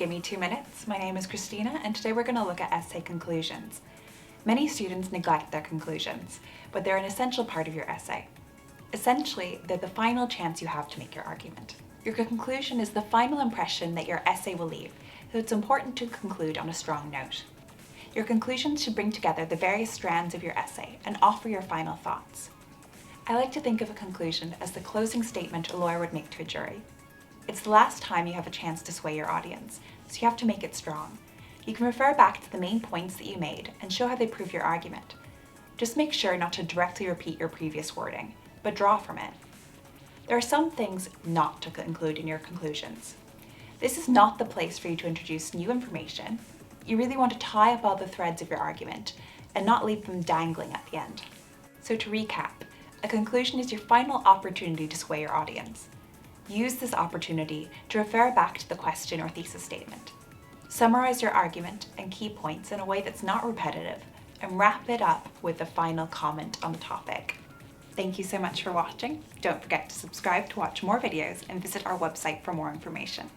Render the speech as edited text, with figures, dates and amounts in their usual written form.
Gimme 2 Minutes. My name is Christina and today we're going to look at essay conclusions. Many students neglect their conclusions, but they're an essential part of your essay. Essentially, they're the final chance you have to make your argument. Your conclusion is the final impression that your essay will leave, so it's important to conclude on a strong note. Your conclusions should bring together the various strands of your essay and offer your final thoughts. I like to think of a conclusion as the closing statement a lawyer would make to a jury. It's the last time you have a chance to sway your audience, so you have to make it strong. You can refer back to the main points that you made and show how they prove your argument. Just make sure not to directly repeat your previous wording, but draw from it. There are some things not to include in your conclusions. This is not the place for you to introduce new information. You really want to tie up all the threads of your argument and not leave them dangling at the end. So to recap, a conclusion is your final opportunity to sway your audience. Use this opportunity to refer back to the question or thesis statement. Summarize your argument and key points in a way that's not repetitive, and wrap it up with a final comment on the topic. Thank you so much for watching. Don't forget to subscribe to watch more videos and visit our website for more information.